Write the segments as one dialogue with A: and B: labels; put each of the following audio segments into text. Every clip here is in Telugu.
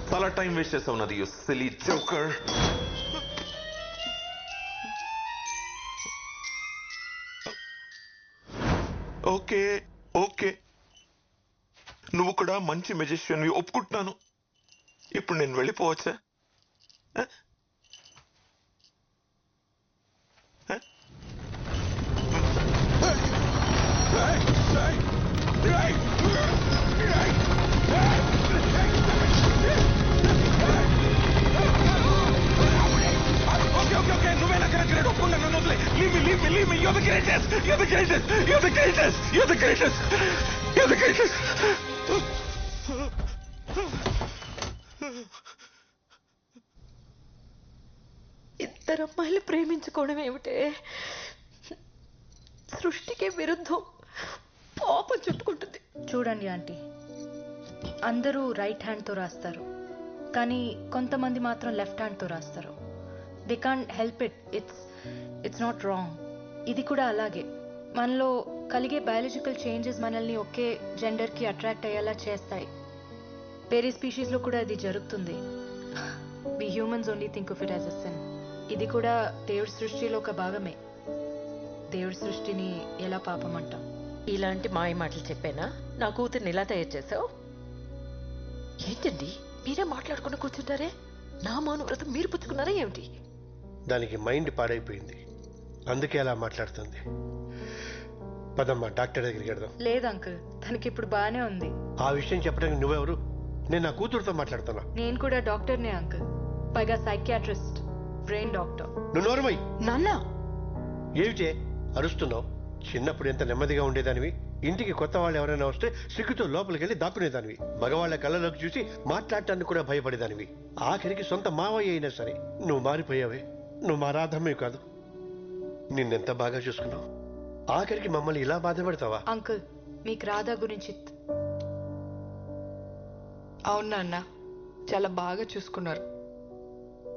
A: చాలా టైం వేస్ట్ చేసావు నాది, you silly joker. Okay okay, నువ్వు కూడా మంచి మెజిషియన్ ఒప్పుకుంటున్నాను. ఇప్పుడు నేను వెళ్ళిపోవచ్చా?
B: ఇద్దరు అమ్మాయిలు ప్రేమించుకోవడం ఏమిటే? సృష్టికి విరుద్ధం, పాపం చుట్టుకుంటుంది.
C: చూడండి ఆంటీ, అందరూ రైట్ హ్యాండ్తో రాస్తారు, కానీ కొంతమంది మాత్రం లెఫ్ట్ హ్యాండ్తో రాస్తారు. They can't help it. It's not wrong. ఇది కూడా అలాగే. మనలో కలిగే బయాలజికల్ చేంజెస్ మనల్ని ఒకే జెండర్కి అట్రాక్ట్ అయ్యేలా చేస్తాయి. వేరే స్పీషీస్లో కూడా ఇది జరుగుతుంది. We humans only think of it as a sin. ఇది కూడా దేవుడి సృష్టిలో ఒక భాగమే. దేవుడి సృష్టిని ఎలా పాపం అంటాం?
B: ఇలాంటి మాయ మాటలు చెప్పానా? నా కూతుర్ని ఇలా తయారు చేసావు ఏంటండి? మీరే మాట్లాడుకుని కూర్చుంటారే. నా మౌనవ్రతం మీరు పుచ్చుకున్నారా ఏమిటి?
D: దానికి మైండ్ పాడైపోయింది, అందుకే అలా మాట్లాడుతుంది. పదమ్మా, డాక్టర్ దగ్గరికి వెళ్దాం.
C: లేదు అంకుల్, తనకి ఇప్పుడు బాగానే ఉంది.
D: ఆ విషయం చెప్పడానికి నువ్వెవరు? నేను నా కూతురుతో మాట్లాడుతున్నా.
C: నేను కూడా డాక్టర్నే అంకుల్, పైగా సైకియాట్రిస్ట్, బ్రెయిన్ డాక్టర్.
D: నువ్వు నోరుమై.
B: నాన్న
D: ఏమిటే అరుస్తున్నావు? చిన్నప్పుడు ఎంత నెమ్మదిగా ఉండేదానివి. ఇంటికి కొత్త వాళ్ళు ఎవరైనా వస్తే సిగ్గుతో లోపలికి వెళ్ళి దాక్కునేదానివి. మగవాళ్ళ కళ్ళలోకి చూసి మాట్లాడటానికి కూడా భయపడేదానివి. ఆఖరికి సొంత మావయ్య అయినా సరే నువ్వు మారిపోయావే. నువ్వు మా రాధమ్మే కాదు. నిన్నెంత బాగా చూసుకున్నావు, ఆఖరికి మమ్మల్ని ఇలా బాధపడతావా?
C: అంకుల్, మీకు రాధా గురించి
E: అవునా అన్న, చాలా బాగా చూసుకున్నారు.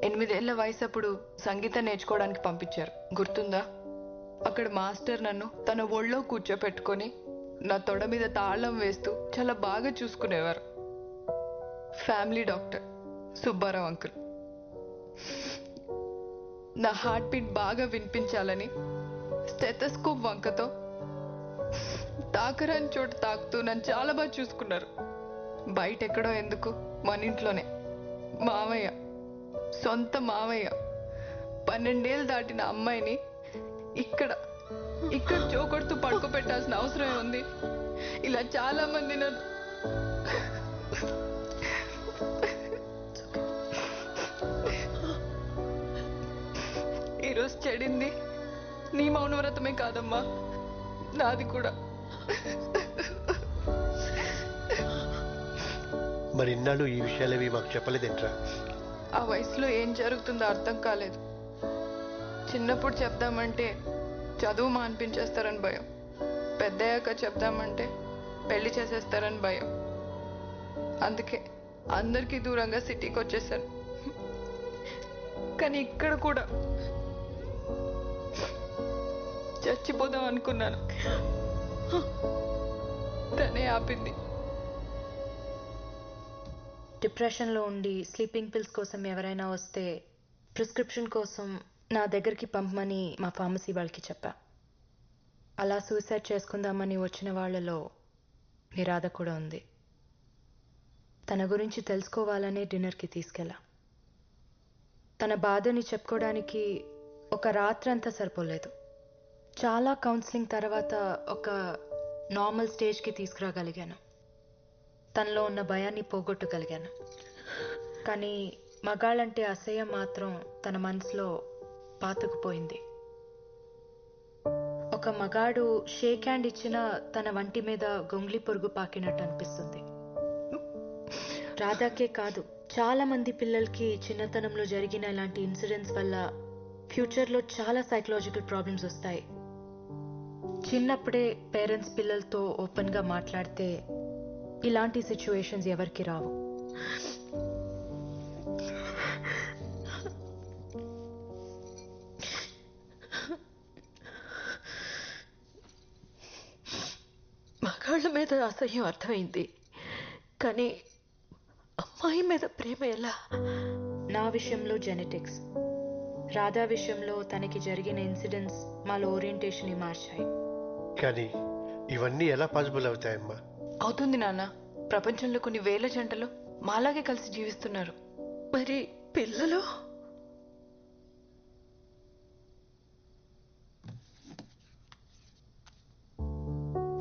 E: 8 ఏళ్ల వయసు అప్పుడు సంగీతం నేర్చుకోవడానికి పంపించారు, గుర్తుందా? అక్కడ మాస్టర్ నన్ను తన ఒళ్ళో కూర్చోపెట్టుకొని నా తొడ మీద తాళం వేస్తూ చాలా బాగా చూసుకునేవారు. Family doctor Subbarao uncle. నా హార్ట్ బీట్ బాగా వినిపించాలని స్టెథోస్కోప్ వంకతో తాకరాని చోట తాకుతూ నన్ను చాలా బాగా చూసుకున్నారు. బయట ఎక్కడో ఎందుకు, మన ఇంట్లోనే. మావయ్య, సొంత మావయ్య 12 ఏళ్ళు దాటిన అమ్మాయిని ఇక్కడ చోకొడుతూ పడుకోబెట్టాల్సిన అవసరమే ఉంది? ఇలా చాలా మంది నన్ను ఈరోజు చెడింది నీ మౌనవ్రతమే కాదమ్మా, నాది కూడా.
D: మరి ఇన్నాళ్ళు ఈ విషయాలేవి మాకు చెప్పలేదేంట్రా?
E: ఆ వయసులో ఏం జరుగుతుందో అర్థం కాలేదు. చిన్నప్పుడు చెప్దామంటే చదువు మాన్పించేస్తారని భయం, పెద్దయ్యాక చెప్దామంటే పెళ్లి చేసేస్తారని భయం. అందుకే అందరికీ దూరంగా సిటీకి వచ్చేసాను. కానీ ఇక్కడ కూడా చచ్చిపోదాం అనుకున్నాను, తనే ఆపింది.
C: డిప్రెషన్లో ఉండి స్లీపింగ్ పిల్స్ కోసం ఎవరైనా వస్తే ప్రిస్క్రిప్షన్ కోసం నా దగ్గరికి పంపమని మా ఫార్మసీ వాళ్ళకి చెప్పా. అలా సూసైడ్ చేసుకుందామని వచ్చిన వాళ్ళలో నిరాధ కూడా ఉంది. తన గురించి తెలుసుకోవాలనే డిన్నర్కి తీసుకెళ్ళా. తన బాధని చెప్పుకోవడానికి ఒక రాత్రంతా సరిపోలేదు. చాలా కౌన్సిలింగ్ తర్వాత ఒక నార్మల్ స్టేజ్కి తీసుకురాగలిగాను. తనలో ఉన్న భయాన్ని పోగొట్టగలిగాను. కానీ మగాళ్ళంటే అసహ్యం మాత్రం తన మనసులో పాతుకుపోయింది. ఒక మగాడు షేక్ హ్యాండ్ ఇచ్చినా తన వంటి మీద గొంగ్లి పురుగు పాకినట్టు అనిపిస్తుంది. రాధాకే కాదు, చాలా మంది పిల్లలకి చిన్నతనంలో జరిగిన ఇలాంటి ఇన్సిడెంట్స్ వల్ల ఫ్యూచర్లో చాలా సైకలాజికల్ ప్రాబ్లమ్స్ వస్తాయి. చిన్నప్పుడే పేరెంట్స్ పిల్లలతో ఓపెన్గా మాట్లాడితే ఇలాంటి సిచ్యువేషన్స్ ఎవరికి రావు.
B: మగాళ్ళ మీద అసహ్యం అర్థమైంది, కానీ అమ్మాయి మీద ప్రేమ ఎలా?
C: నా విషయంలో జెనెటిక్స్, రాధా విషయంలో తనకి జరిగిన ఇన్సిడెంట్స్ మాలో ఓరియంటేషన్ మార్చాయి.
D: కానీ ఇవన్నీ ఎలా పాసిబుల్ అవుతాయమ్మా?
E: అవుతుంది నాన్న. ప్రపంచంలో కొన్ని వేల జంటలు మాలాగే కలిసి జీవిస్తున్నారు.
B: మరి పిల్లలు?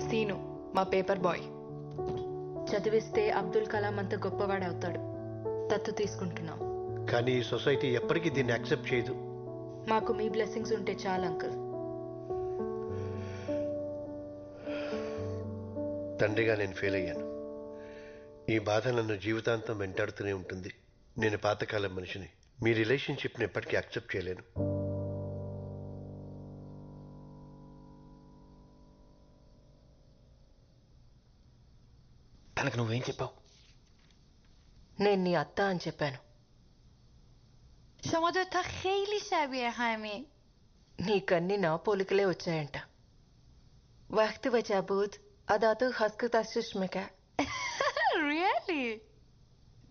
E: సీను మా పేపర్ బాయ్.
C: చదివిస్తే అబ్దుల్ కలాం అంత గొప్పవాడవుతాడు. దత్తు తీసుకుంటున్నాం.
D: కానీ ఈ సొసైటీ ఎప్పటికీ దీన్ని యాక్సెప్ట్ చేయదు.
C: మాకు మీ బ్లెస్సింగ్స్ ఉంటే చాలు అంకుల్.
D: తండ్రిగా నేను ఫెయిల్ అయ్యాను. ఈ బాధ నన్ను జీవితాంతం వెంటాడుతూనే ఉంటుంది. నేను పాతకాలం మనిషిని. మీ రిలేషన్షిప్ని ఎప్పటికీ యాక్సెప్ట్ చేయలేను.
A: తనకు నువ్వేం చెప్పావు?
B: నేను నీ అత్త అని చెప్పాను.
F: شما دوتا خیلی شبیه همین.
B: నీకన్నీ నా పోలికలే వచ్చాయంట. وقتی وجه بود అదాతో హస్కు తస్సుష్మిక.
F: Really?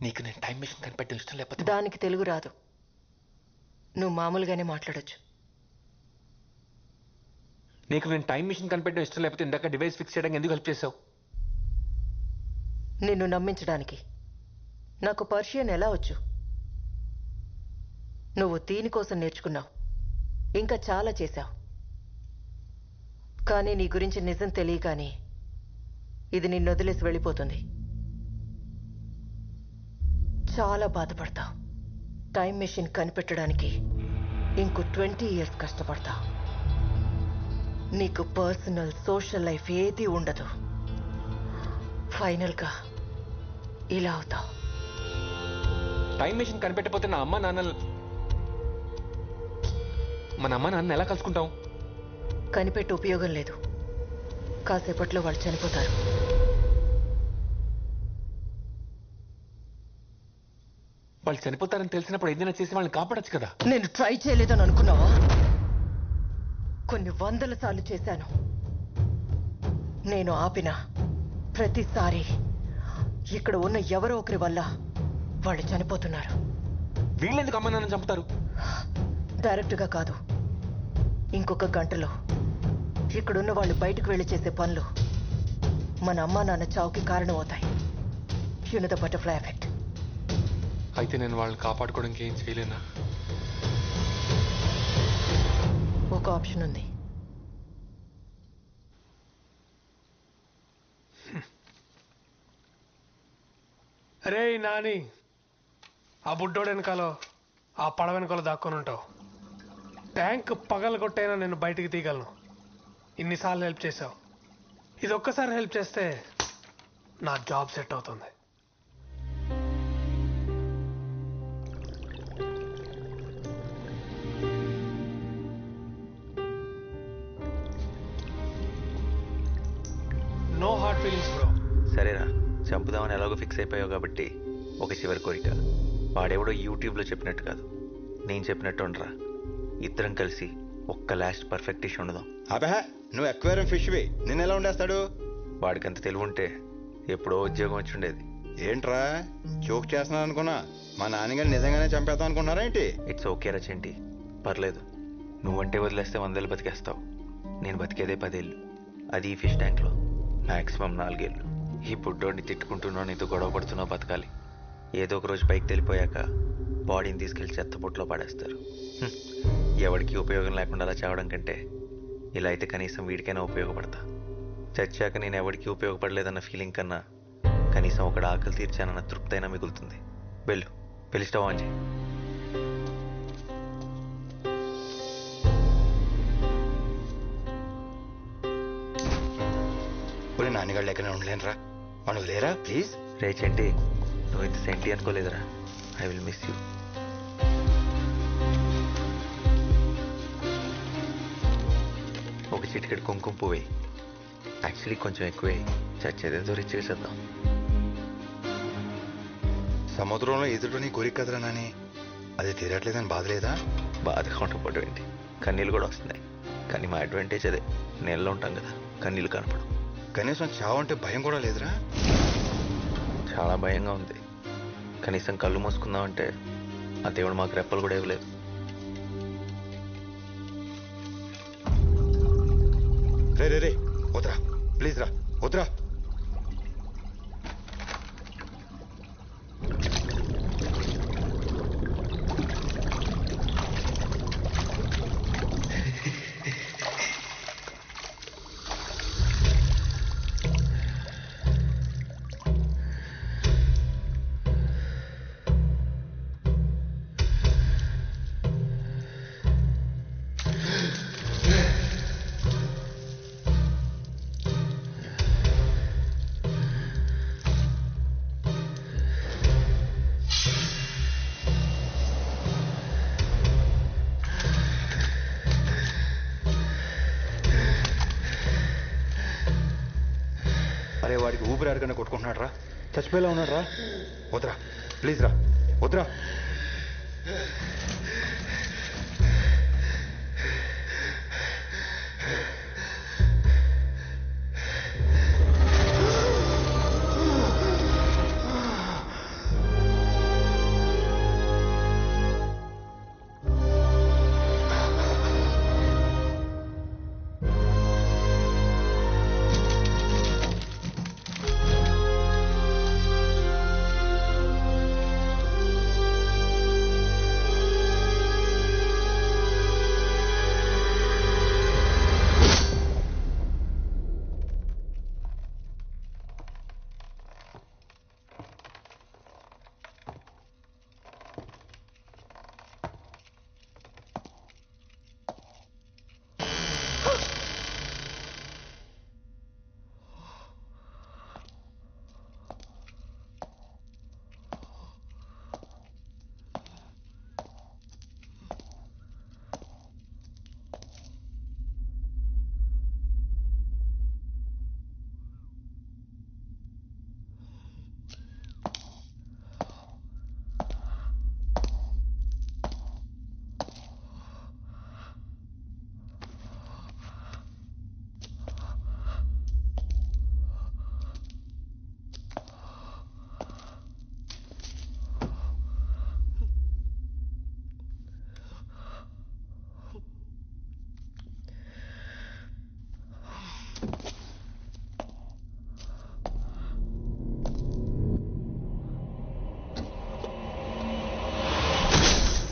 A: నీకు నేను టైం మిషన్ కనిపెట్టడం ఇష్టం లేకపోతే
B: దానికి తెలుగు రాదు, నువ్వు మామూలుగానే మాట్లాడొచ్చు.
A: నీకు నేను టైం మిషన్ కనిపెట్టడం ఇష్టం లేకపోతే ఇందాక డివైస్ ఫిక్స్ చేయడానికి ఎందుకు హెల్ప్ చేసావు?
B: నిన్ను నమ్మించడానికి. నాకు పర్షియన్ ఎలా వచ్చు? నువ్వు దీనికోసం నేర్చుకున్నావు, ఇంకా చాలా చేశావు. కానీ నీ గురించి నిజం తెలియగానే ఇది నిన్ను వదిలేసి వెళ్ళిపోతుంది. చాలా బాధపడతావు. టైం మెషిన్ కనిపెట్టడానికి ఇంకో 20 years కష్టపడతావు. నీకు పర్సనల్ సోషల్ లైఫ్ ఏదీ ఉండదు. ఫైనల్గా ఇలా అవుతావు.
A: టైం మిషన్ కనిపెట్టకపోతే మన అమ్మ నాన్న ఎలా కలుసుకుంటాం?
B: కనిపెట్టి ఉపయోగం లేదు. కాసేపట్లో వాళ్ళు చనిపోతారు.
A: వాళ్ళు చనిపోతారని తెలిసినప్పుడు ఏదైనా చేసి వాళ్ళని కాపాడొచ్చు కదా.
B: నేను ట్రై చేయలేదని అనుకున్నావా? కొన్ని 100 సార్లు చేశాను. నేను ఆపిన ప్రతిసారి ఇక్కడ ఉన్న ఎవరో ఒకరి వల్ల వాళ్ళు చనిపోతున్నారు.
A: వీళ్ళెందుకు అమ్మ నాన్న చంపుతారు?
B: డైరెక్ట్గా కాదు, ఇంకొక గంటలో ఇక్కడున్న వాళ్ళు బయటకు వెళ్ళి చేసే పనులు మన అమ్మా నాన్న చావుకి కారణమవుతాయి. You know the butterfly effect.
A: అయితే నేను వాళ్ళని కాపాడుకోవడానికి ఏం చేయలేనా?
B: ఒక ఆప్షన్ ఉంది.
G: అరే నాని, ఆ బుడ్డోడు వెనకాలో ఆ పడవ వెనకాల దాక్కొని ఉంటావు. ట్యాంక్ పగలగొట్టైనా నేను బయటికి తీయగలను. ఇన్నిసార్లు హెల్ప్ చేసావు. ఇది ఒక్కసారి హెల్ప్ చేస్తే నా జాబ్ సెట్ అవుతుంది. No heart feelings bro.
H: సరేరా, చంపుదామని ఎలాగో ఫిక్స్ అయిపోయావు కాబట్టి ఒక చివరి కోరిక. వాడెవడో యూట్యూబ్లో చెప్పినట్టు కాదు, నేను చెప్పినట్టు ఉండరా. ఇద్దరం కలిసి ఒక్క లాస్ట్ పర్ఫెక్ట్ డిష్ ఉండదాం.
I: అబహ, నువ్వు ఎక్వేరియం ఫిష్వి, నేను ఎలా ఉండేస్తాడు?
H: వాడికంత తెలివి ఉంటే ఎప్పుడో ఉద్యోగం వచ్చి ఉండేది.
I: ఏంట్రా జోక్ చేస్తున్నాను అనుకున్నా? మా నాన్నగారు నిజంగానే చంపేద్దాం అనుకున్నారా ఏంటి?
H: ఇట్స్ ఓకే రా చెంటి, పర్లేదు. నువ్వంటే వదిలేస్తే 100 ఏళ్ళు బతికేస్తావు. నేను బతికేదే 10 ఏళ్ళు, అది ఈ ఫిష్ ట్యాంక్లో మ్యాక్సిమం 4 ఏళ్ళు. ఈ బుడ్డోడిని తిట్టుకుంటున్నావు, నీతో గొడవ పడుతున్నావు, బతకాలి. ఏదో ఒక రోజు పైకి తెలిపోయాక బాడీని తీసుకెళ్లి చెత్తపుట్లో పడేస్తారు. ఎవరికి ఉపయోగం లేకుండా అలా చావడం కంటే ఇలా అయితే కనీసం వీడికైనా ఉపయోగపడతా. చచ్చాక నేను ఎవరికి ఉపయోగపడలేదన్న ఫీలింగ్ కన్నా కనీసం ఒకటి ఆకలి తీర్చానన్న తృప్తి అయినా మిగులుతుంది. వెళ్ళు, పెళ్లి స్టవ్ ఆన్ చేయి.
I: నాన్నగాళ్ళు ఎక్కడైనా ఉండలేనురా మనకు లేరా ప్లీజ్.
H: రే చెంటి, నువ్వు ఇంత సెంటి అనుకోలేదురా. I will miss you. ఒక చిటికెడు కుంకుమ పువ్వే, యాక్చువల్లీ కొంచెం ఎక్కువే, చచ్చేదేదో రిచ్గా చేద్దాం.
I: సముద్రంలో ఎదురు నీ కోరిక కదరా నాని, అది తీరట్లేదని బాధ లేదా?
H: బాధగా ఉండకపోవడం ఏంటి, కన్నీళ్ళు కూడా వస్తున్నాయి. కానీ మా అడ్వాంటేజ్ అదే, నీళ్ళలో ఉంటాం కదా, కన్నీళ్ళు కనపడం.
I: కనీసం చావు అంటే భయం కూడా లేదురా?
H: చాలా భయంగా ఉంది. కనీసం కళ్ళు మూసుకుందామంటే ఆ దేవుడు మాకు రెప్పలు కూడా ఇవ్వలేదు.
I: రే రే రే వద్దురా ప్లీజ్ రా, వద్దురా. అరే వాడికి ఊపిరి ఆడకన్నా కొట్టుకుంటున్నాడు రా, చచ్చిపోయేలా ఉన్నాడు రా. వద్దురా ప్లీజ్ రా, వద్దురా.